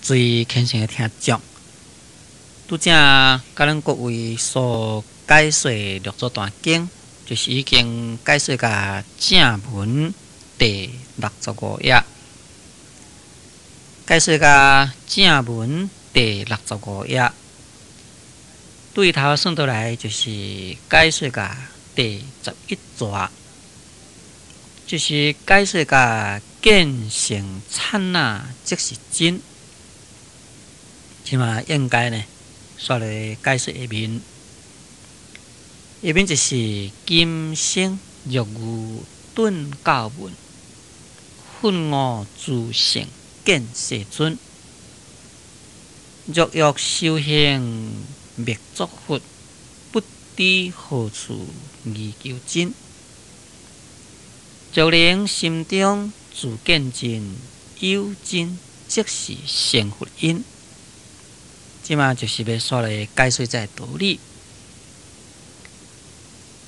最虔诚的听众，拄则甲咱各位所解说六祖坛经，就是已经解说甲正文第65页，解说甲正文第65页，对头算倒来就是解说甲第11节，就是解说甲见性刹那即是真。即嘛应该呢，煞来解说下面，下面就是今生玉牛顿教文，愤我自性见世尊，若欲修行灭作佛，不知何处疑求真。若能心中自见真，有真即是成佛因。即嘛就是要煞来解说这道理，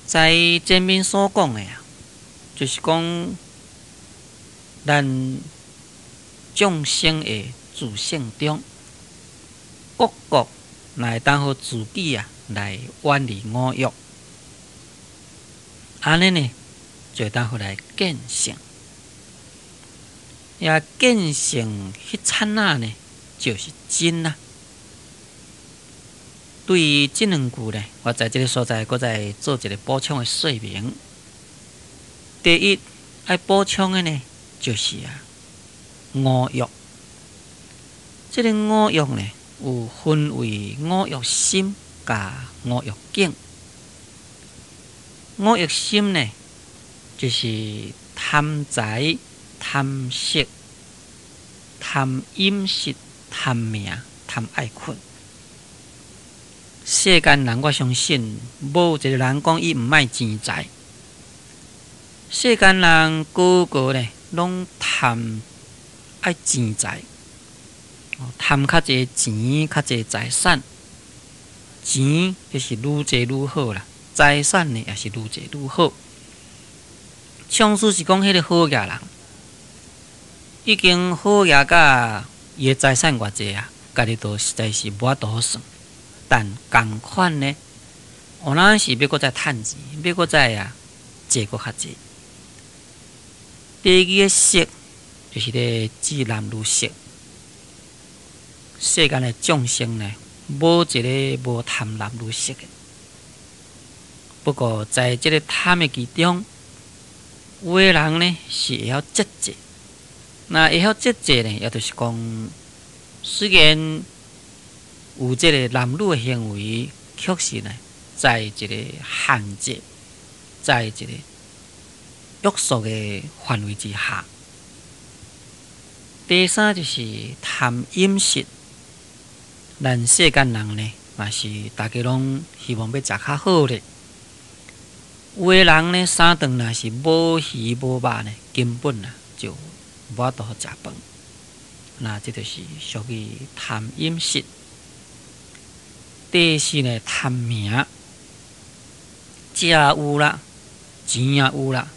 在前面所讲的就是讲咱众生的自性中，各个来当好自己来远离五欲，安尼呢就当好来见性，也见性迄刹那呢就是真啊。对于这两句呢，我在这个所在，搁再做一个补充的说明。第一，要补充的呢，就是五欲。这个五欲呢，有分为五欲心甲五欲境。五欲心呢，就是贪财、贪色、贪饮食、贪名、贪爱困。世间人，我相信无一个人讲伊毋爱钱财。世间人个个呢，拢贪爱钱财，贪较济钱、较济财产。钱就是愈济愈好啦，财产呢也是愈济愈好。像是讲迄个好业人，已经好业甲伊的财产偌济家己都实在是无法度算。但同款呢，有咱是要搁再趁钱，要搁再借搁较济。第二个色就是咧指男女色，世间的众生呢，无一个无贪男女色的。不过在这个贪的其中，有的人呢是会晓节制，那会晓节制呢，也就是讲，虽然有这个男女的行为，确实呢，在一个限制，在一个约束的范围之下。第三就是贪饮食，咱世间人呢，嘛是大家拢希望要食较好咧。有的人呢，三顿若是无鱼无肉呢，根本就无法度食饭。那这就是属于贪饮食。第四呢，贪名，食有啦，钱也有啦，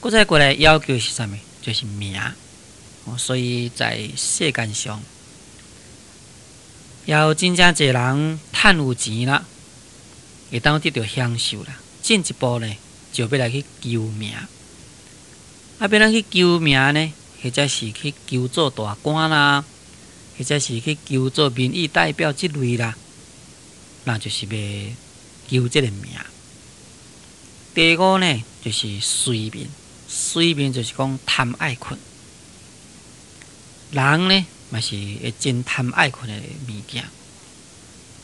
搁再过来要求是啥物？就是名。所以在世间上，也有真正侪人趁有钱啦，会当得到享受啦，进一步呢，就要来去求名。要来去求名呢，或者是去求做大官啦，或者是去求做民意代表之类啦。那就是要求这个名。第五呢，就是睡眠。睡眠就是讲贪爱困。人呢，嘛是会真贪爱困的物件。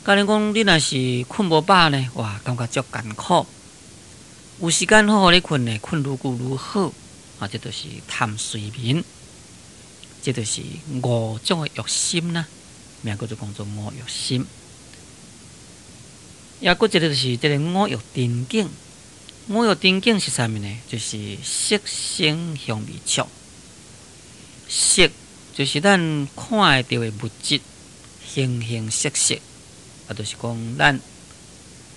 假如讲你若是困无饱呢，哇，感觉足艰苦。有时间好好咧困呢，困愈久愈好。这就是贪睡眠。这就是五种的欲心啦，名叫做讲做五欲心。也搁一个就是这个五欲真境，五欲真境是啥物呢？就是色声香味触。色就是咱看会到的物质，形形色色，就是讲咱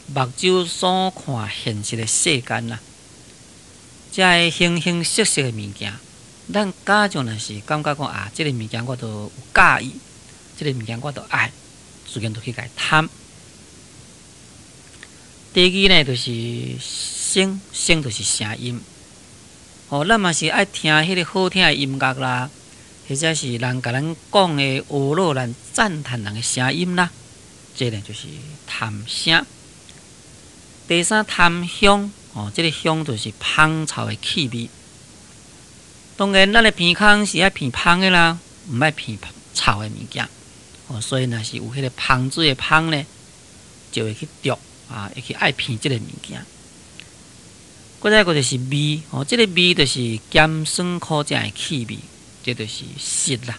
目睭所看现实的世间啦。这形形色色的物件，咱家长若是感觉讲啊，即个物件我都有介意，即个物件我都爱，自然就去甲伊贪。第二呢，就是声，声就是声音。咱嘛是爱听迄个好听的音乐啦，或者是人甲咱讲的娱乐咱赞叹人的声音啦，这呢就是谈声。第三，谈香，这个香就是芳草的气味。当然，咱的鼻孔是爱鼻芳的啦，唔爱鼻草的物件。所以若是有迄个芳水的芳呢，就会去着会去爱鼻这个物件。再一个就是味，这个味就是咸酸苦甜的气味，这就是食啦。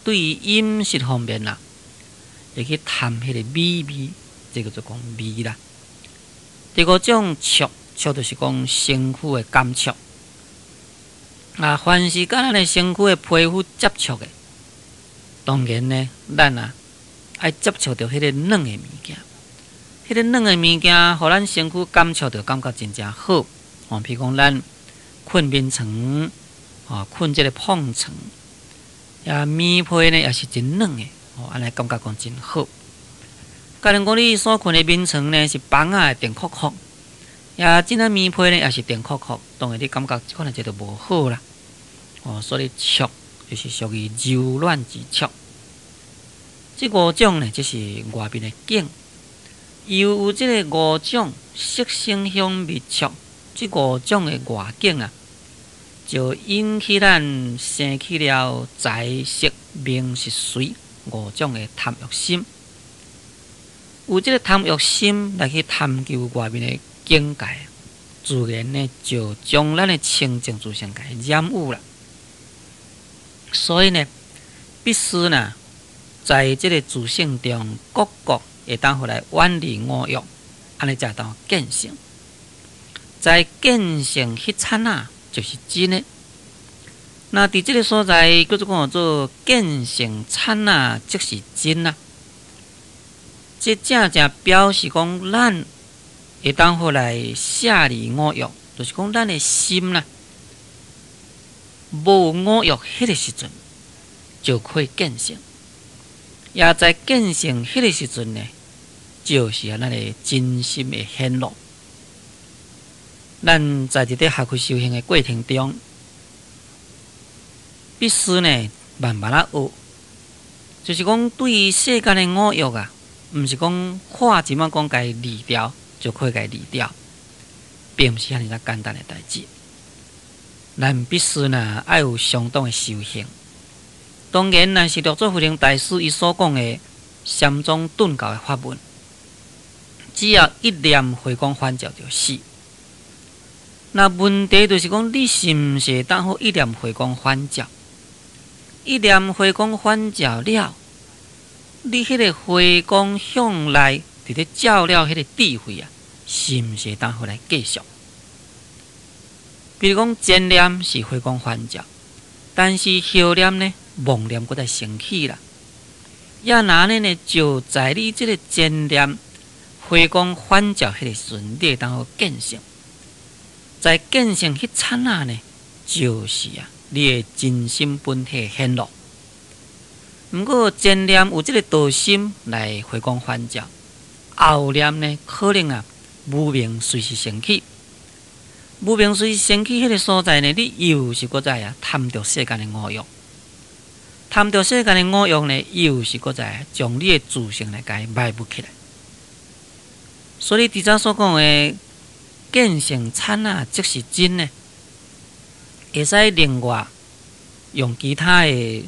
对于饮食方面啦，会去探迄个味，这个就讲味啦。第五种触，触就是讲身躯的感触。凡是甲咱的身躯的皮肤接触的，当然呢，咱爱接触到迄个软的物件，迄个软的物件，互咱身躯感触到，感觉真正好。譬如讲，咱困眠床，困这个碰床，棉被呢也是真软的，安尼感觉讲真好。假如讲你所困的眠床呢是房的电酷酷，这个棉被呢也是电酷酷，当然你感觉可能这就无好啦。所以触就是属于柔软之触。这五种呢，就是外面的境，又有这个五种色声香味触。这五种的外境就引起咱生起了财色名食睡五种的贪欲心。有这个贪欲心来去探究外面的境界，自然呢就将咱的清净自性给染污了。所以呢，必须呢，在这个自性中各会当回来远离五欲，安尼才当见性。在见性迄刹那就是真的。那伫这个所在，叫做见性刹那即是真啊。这正正表示讲，咱会当回来舍离五欲，就是讲咱的心啦，无五欲迄个时阵，就可以见性。也在见性迄个时阵呢，就是咱的真心的显露。咱在这个学习修行的过程中，必须呢慢慢学，就是讲对于世间的五欲毋是讲看怎么讲该离掉就可以该离掉，并不是遐尼简单的代志。咱必须呢爱有相当的修行。当然，若是六祖慧能大师伊所讲的禅宗顿教的法门，只要一念回光返照就死。那问题就是讲，你是毋是当好一念回光返照？一念回光返照了，你迄个回光向内伫咧照了迄个智慧是毋是当好来继续？比如讲，前念是回光返照，但是后念呢，妄念搁再升起啦。也哪呢？就在你这个前念回光返照迄个时阵，你会当好见性。在见性迄刹那呢，就是你的真心本体显露。不过前念有这个道心来回光返照，后念呢可能无明随时升起。无明随时升起迄个所在呢，你又是搁在贪着世间的五欲，贪着世间的五欲呢，又是搁在将你的自性来甲伊埋伏起来。所以伫早所讲的见性刹那即是真呢，会使另外用其他的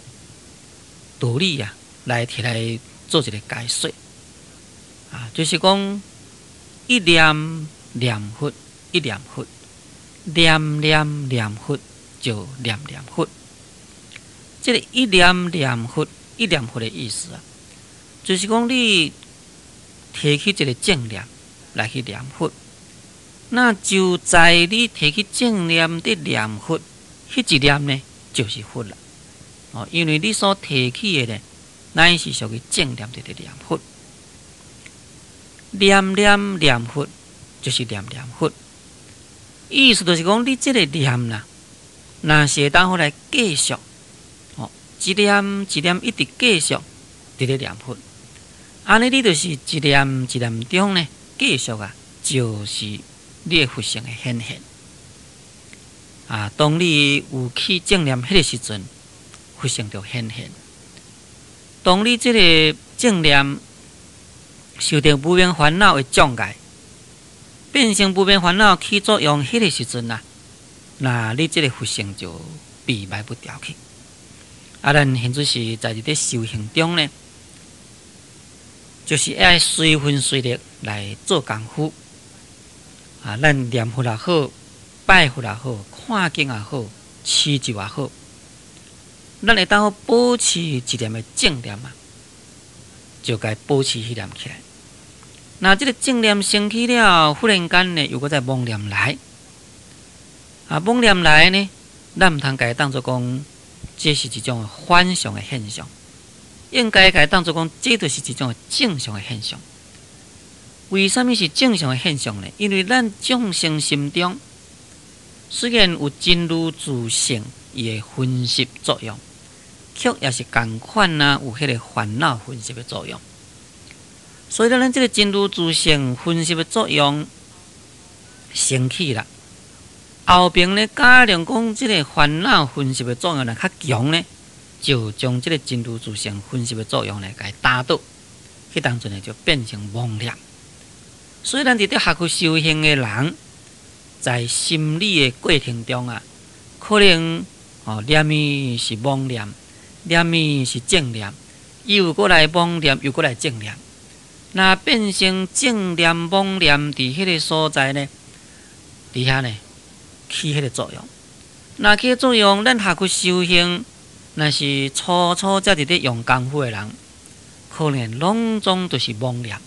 道理来提来做一个解说就是讲一念念佛，一念佛，念念念佛就念念佛。这个一念念佛，一念佛的意思就是讲你提起一个正念来去念佛。那就在你提起正念的念佛，迄一念呢就是佛了。因为你所提起的呢，乃是属于正念的念佛。念念念佛就是念念佛，意思就是讲你这个念若是会当好来继续，一念一念一直继续伫咧念佛，安尼你就是一念一念中呢，继续就是你的佛性的显现。当你有去正念迄个时阵，佛性就显现。当你这个正念受到无明烦恼的障碍，变成无明烦恼起作用迄个时阵那你这个佛性就避卖不掉去。咱现在是在伫修行中呢，就是要随分随力来做功夫。咱念佛也好，拜佛也好，看经也好，持咒也好，咱会当保持一念的正念就该保持迄念起来。那这个正念升起了，忽然间呢，又搁再妄念来，妄念来呢，咱唔通该当作讲，这是一种反常的现象，应该该当作讲，这就是一种正常的现象。为什么是正常的现象呢？因为咱众生心中虽然有真如自性伊的分析作用，却也是同款有迄个烦恼分析的作用。所以咱这个真如自性分析的作用升起了，后边呢加上讲这个烦恼分析的作用较强呢，就将这个真如自性分析的作用呢给打倒，迄当阵呢就变成妄念。所以咱伫学佛修行的人，在心理的过程中可能念伊是妄念，念伊是正念，又过来妄念，又过来正念。那变成正念、妄念伫迄个所在呢，伫遐呢起迄个作用。那起作用，咱学佛修行，若是初才伫咧用功夫的人，可能拢总都是妄念。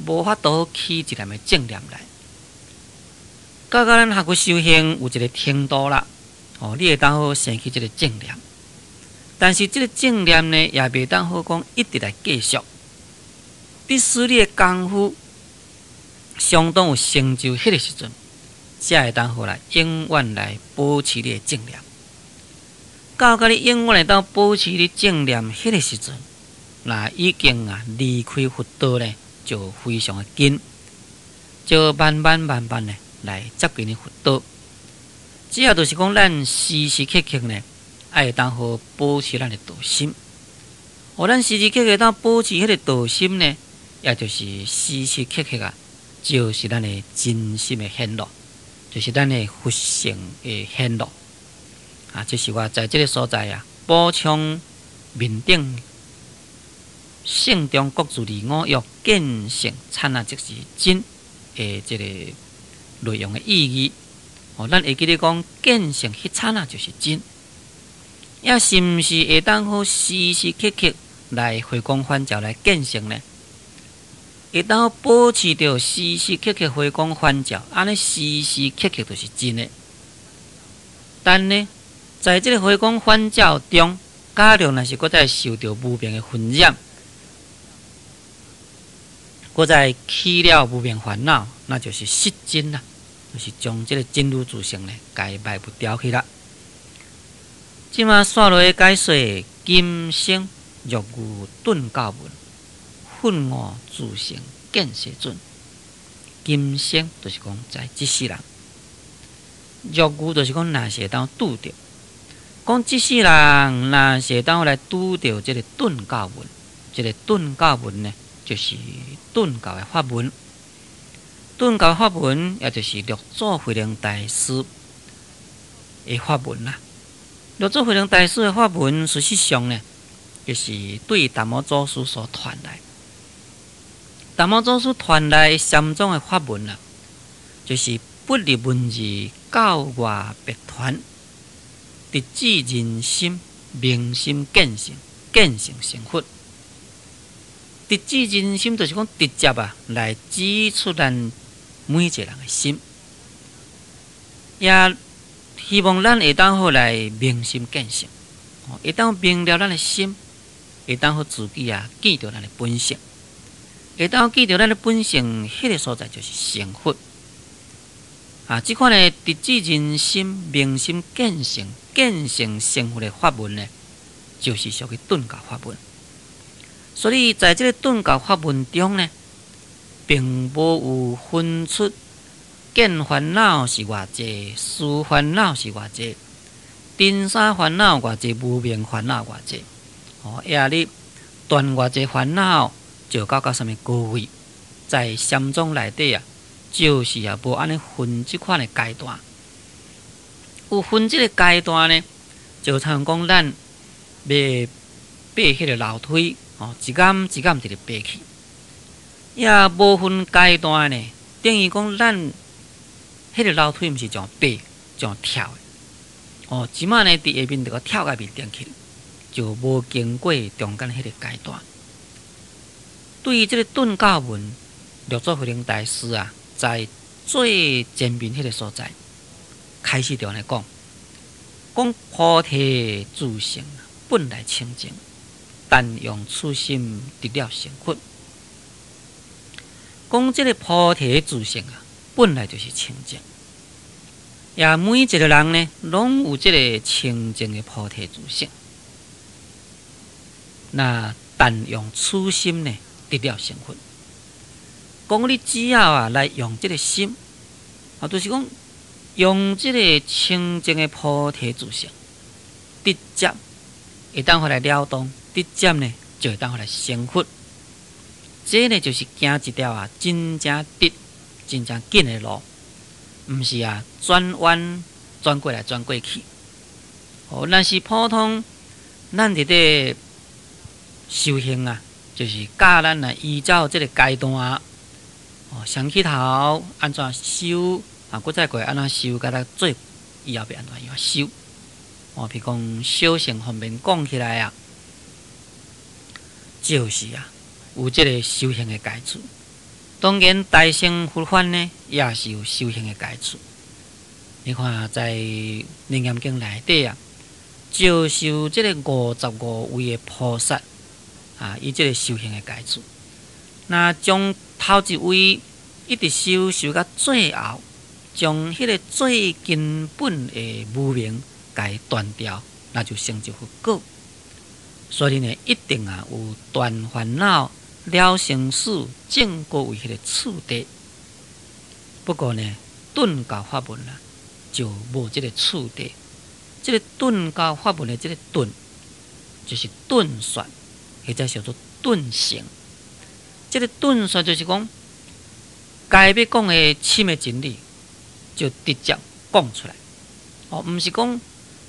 无法度起一念的正念来，到咱学佛修行有一个程度啦，你会当好生起这个正念，但是这个正念呢，也袂当好讲一直来继续，必须你的功夫相当有成就，迄个时阵，才会当好来永远来保持你的正念。到你永远来当保持你正念，迄个时阵，那已经离开佛道呢。就非常的紧，就慢慢呢来接近你佛道。只要就是讲，咱时时刻刻呢，爱当好保持咱的道心。咱时时刻刻当保持迄个道心呢，也就是时时刻刻就是咱的真心的显露，就是咱的佛性的显露。就是我在这个所在补充面顶。性中各自利我欲见性刹那即是真的这个内容的意义。咱会记得讲见性迄刹那就是真，也是毋是会当好时时刻刻来回光返照来见性呢？会当好保持着时时刻刻回光返照，安尼时时刻刻就是真的。但呢，在这个回光返照中，加上若是搁再受到无明的熏染。搁再起了无明烦恼，那就是失真啦，就是将这个真如自性呢，改卖不掉去啦。即马刷落解说，今生若愚顿教文，愤我自性见世尊。今生就是讲在即世人，若愚就是讲若是会当拄着，讲即世人若是会当来拄着这个顿教文，这个顿教文呢？就是顿教的法文，顿教法文也就是六祖慧能大师的法文啦。六祖慧能大师的法文，事实上呢，就是对达摩祖师所传来。达摩祖师传来三种的法文啦，就是不离文字，教外别传，直指人心，明心见性，见性成佛。直指人心，就是讲直接来指出咱每一个人的心，也希望咱会当好来明心见性，会当明了咱的心，会当好自己记住咱的本性，会当记住咱的本性，迄个所在就是成佛。即款的直指人心、明心见性、见性成佛的法门呢，就是属于顿教法门。所以在这个顿教法门中呢，并无有分出见烦恼是偌济，思烦恼是偌济，真杀烦恼偌济，无明烦恼偌济。你断偌济烦恼，就到什么高位？在禅宗内底就是无安尼分即款的阶段。有分即个阶段呢，就像讲咱爬迄个楼梯，一间一间一直爬去。也无分阶段呢，等于讲咱迄个楼梯毋是这样爬，这样跳的。即摆呢，伫下面就跳到面顶去，就无经过中间迄个阶段。对于这个顿教文，六祖慧能大师在最前面迄个所在，开始就安尼讲菩提自性本来清净，但用此心得了成佛。讲这个菩提自性本来就是清净，也每一个人呢，拢有这个清净的菩提自性。那但用此心呢，得了成佛。讲你只要来用这个心，就是讲用这个清净的菩提自性，直接会当回来了动，直接呢就会当回来成佛。这呢就是行一条真正直、真正紧的路，毋是转弯转过来转过去。咱是普通，咱伫咧修行就是教咱依照这个阶段，上起头安怎修，搁再过安怎修，甲咱做以后要安怎样修。譬如讲修行方面讲起来就是有这个修行的阶次。当然大乘佛法呢，也是有修行的阶次。你看在《楞严经》内底就是有这个55位的菩萨伊这个修行的阶次。那将头一位一直修到最后，将迄个最根本的无明甲伊断掉，那就成就佛果。所以呢，一定有断烦恼、了生死、证果为迄个次第。不过呢，顿教法门就无这个次第。这个顿教法门的这个顿，就是顿说，或者叫做顿行。这个顿说就是讲，该要讲的深的真理，就直接讲出来。毋是讲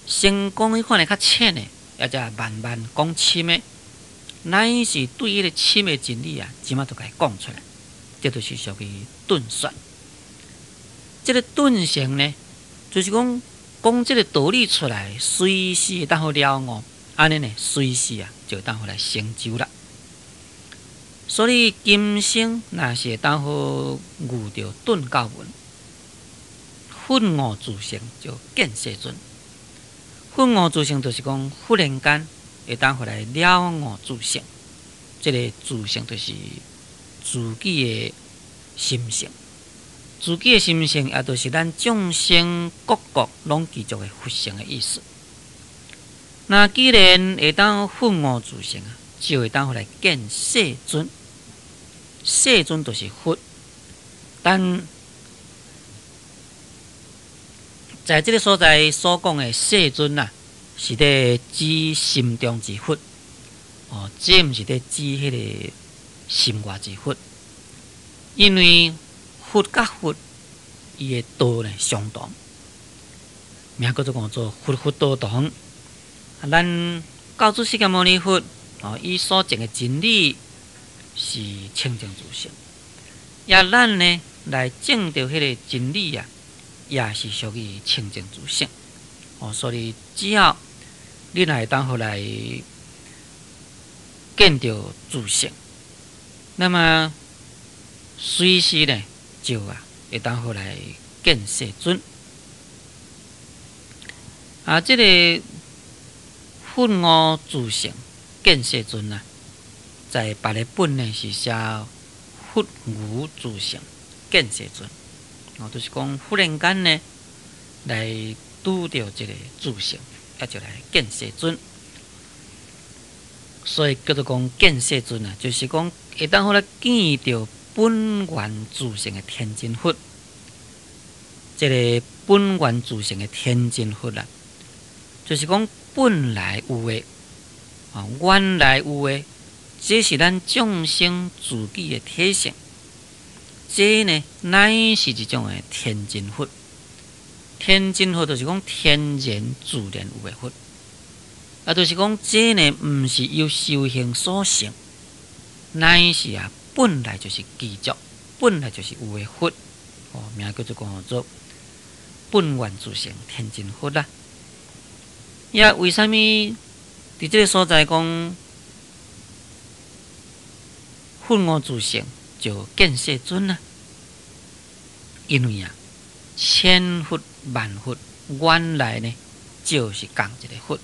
先讲迄款的较浅的，或者慢慢讲深的，乃是对迄个深的真理即马就该讲出来。这就是属于顿说。这个顿行呢，就是讲这个道理出来，随时当好了悟，安尼呢，随时就当好来成就了。所以今生若是当好悟到顿教文，奋悟自性就见世尊。奋悟自性就是讲，忽然间会当回来了悟自性。这个自性就是自己的心性，自己的心性也就是咱众生各国拢记住的佛性的意思。那既然会当奋悟自性就会当回来见世尊。世尊就是佛，但在这个所在所讲的世尊是在指心中之佛，这不是在指迄个心外之佛，因为佛甲佛伊的道呢相同，名叫做讲做佛道同。咱教主释迦牟尼佛伊所证的真理是清净自性，也咱呢来证到迄个真理也是属于清净自性。所以只要你来当好来见到自性，那么随时呢就会当好来见世尊。这个奋悟自性见世尊在别个本呢是写佛无自性见世尊，就是讲忽然间呢，来拄到这个自性，也就来见世尊。所以叫做讲见世尊啊，就是讲会当好来见到本源自性的天真佛。这个本源自性的天真佛啊，就是讲本来有的原来有的，这是咱众生自己的体性。这呢，乃是一种的天真佛。天真佛就是讲天然自然有的佛，就是讲这呢，不是由修行所成，乃是本来就是具足，本来就是有的佛。名叫做本源自性天真佛啦。也为什么伫这个所在讲本我自性就见世尊呢？因为千佛万佛原来呢就是共一个佛。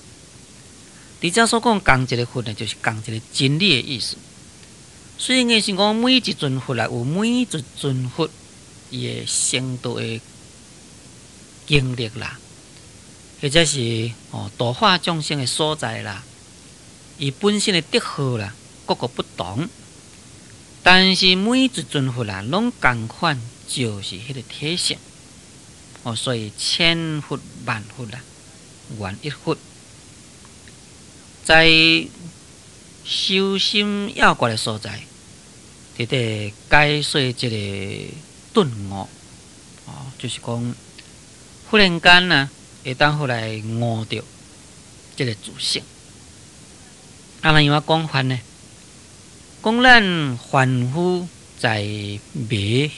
伫这所讲共一个佛呢，就是共一个真理的意思。所以硬是讲每一尊佛有每一尊佛伊的程度的经历啦，或者是度化众生的所在啦，伊本身的德号啦，各个不同。但是每一尊佛拢同款，就是迄个体性。所以千佛万佛原一佛。在修心要诀的所在，伫咧解说这个顿悟，就是讲忽然间会当好来悟到这个自性。安怎样讲法呢？讲咱凡夫在迷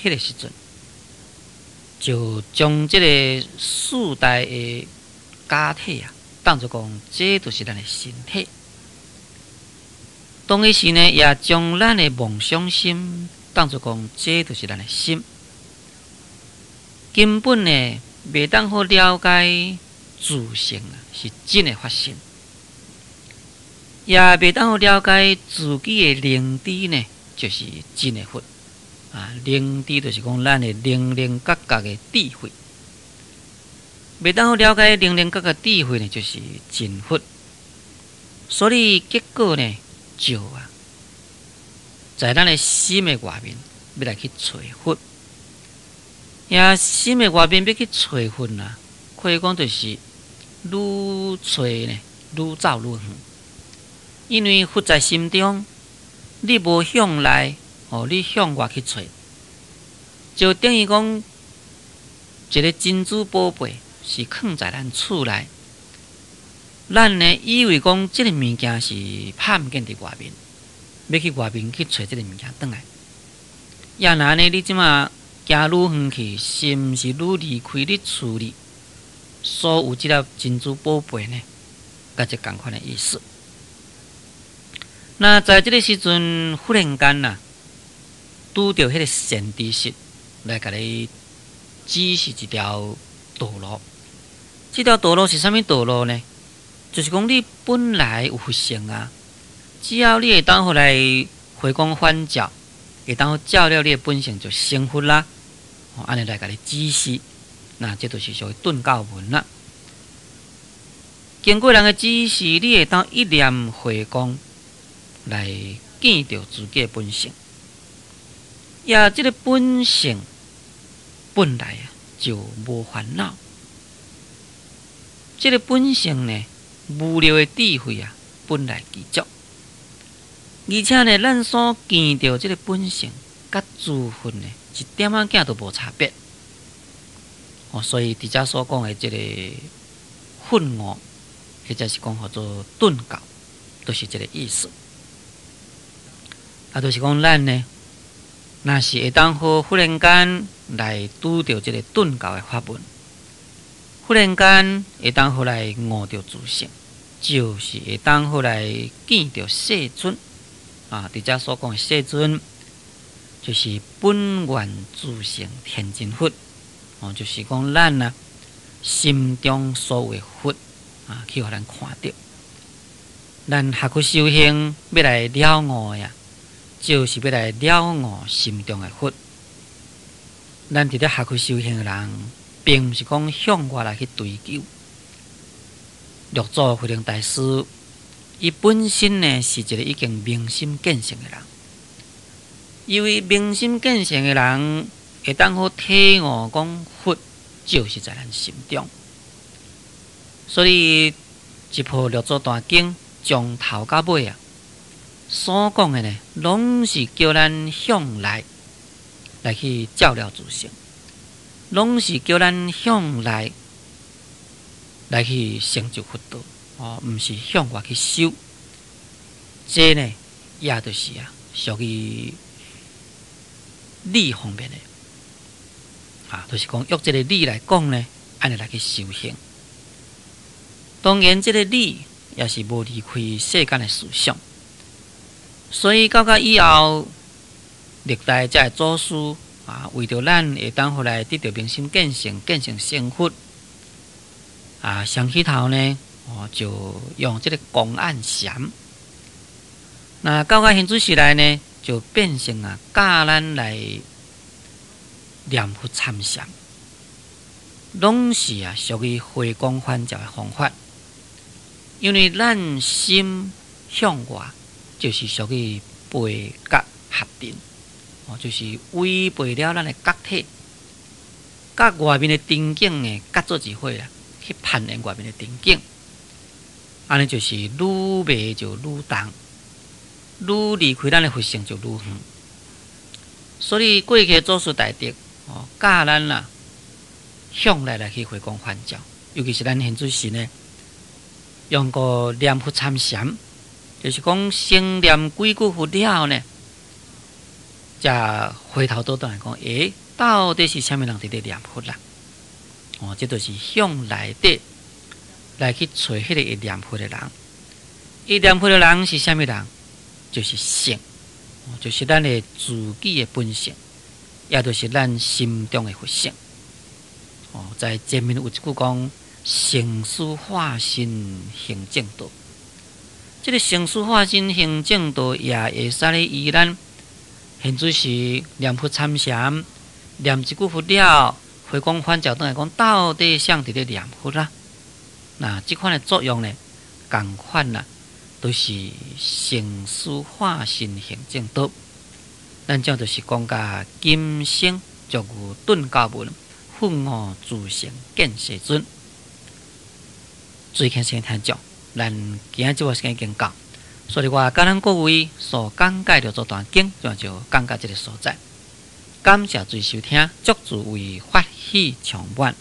迄个时阵，就将这个四大的假体当作讲这就是咱的身体。同时呢，也将咱的梦想心当作讲这就是咱的心。根本呢，未当好了解自性是真的发生。也袂当好了解自己的灵知呢，就是真的佛灵知就是讲咱的灵灵觉觉的智慧。袂当好了解灵灵觉觉智慧呢，就是真佛。所以结果呢，就在咱的心的外面，要来去找佛。也心的外面要去找佛可以讲就是愈找呢，愈走愈远。因为佛在心中，你无向内，你向外去找，就等于讲一个珍珠宝贝是藏在咱厝内，咱呢以为讲这个物件是拍毋见伫外面，要去外面去找这个物件转来。也若呢，你即马行愈远去，是毋是愈离开你厝里所有这粒珍珠宝贝呢？甲这同款的意思。那在这个时阵，忽然间拄到迄个善知识来甲你指示一条道路。这条道路是啥物道路呢？就是讲你本来有佛性只要你会当好来回光返照，会当好照了你的本性就成佛啦。安尼来甲你指示，那这就是属于顿教门啦。经过人的指示，你会当一念回光。来见到自己的本性，也这个本性本来就无烦恼，这个本性呢，无聊的智慧本来具足，而且呢，咱所见到这个本性，甲自分呢一点仔都无差别。所以伫遮所讲的这个混合，或者是讲叫做顿教，都是这个意思。就是讲咱呢，若是会当好忽然间来拄到这个顿教的法门，忽然间会当好来悟到自性，就是会当好来见到世尊伫遮所讲的世尊，就是本源自性天真佛就是讲咱心中所有的佛去互咱看到。咱学去修行要来了悟就是要来了悟心中的佛。咱伫咧下区修行的人，并毋是讲向外来去追求。六祖慧能大师，伊本身呢是一个已经明心见性的人。因为明心见性的人，会当好体悟讲佛就是在咱心中，所以一部六祖大经从头到尾啊，所讲的呢，拢是叫咱向内来去照料自性，拢是叫咱向内来去成就佛道，毋是向外去修。这呢，也就是属于理方面的，就是讲用这个理来讲呢，安尼来去修行。当然，这个理也是无离开世间的思想，所以到以后，历代这祖师为着咱会当后来得到明心见性、见性成佛，上起头呢，就用这个公案禅。那到现主时代呢，就变成教咱来念佛参禅，拢是属于回光返照的方法。因为咱心向外，就是属于背觉合定，就是违背了咱的觉体，甲外面的环境呢隔做一伙啦，去攀缘外面的环境，安尼就是愈迷就愈重，愈离开咱的佛性就愈远。所以过去祖师大德教咱向内来去回光返照，尤其是咱现主时呢，用个念佛参禅，就是讲先念几句佛了呢，才回头倒来讲，到底是啥物人伫咧念佛啦？这就是向内底来去找迄个会念佛的人。伊念佛的人是啥物人？就是性，就是咱的自己的本性，也就是咱心中的佛性。在前面有一句讲，成事化身行正道。这个成事化身行正道，也会使咧以咱现主时念佛参禅，念一句佛了，回光返照倒来讲，到底谁伫咧念佛啦？那这款的作用呢，同款啦，都是成事化身行正道。咱这就是讲甲今生俗语顿教文，愤我自性见世尊。最近先听讲，咱今日这个时间已经到，所以我甲咱各位所讲解的这段经，就讲到这个所在。感谢最收听，祝诸位法喜充满。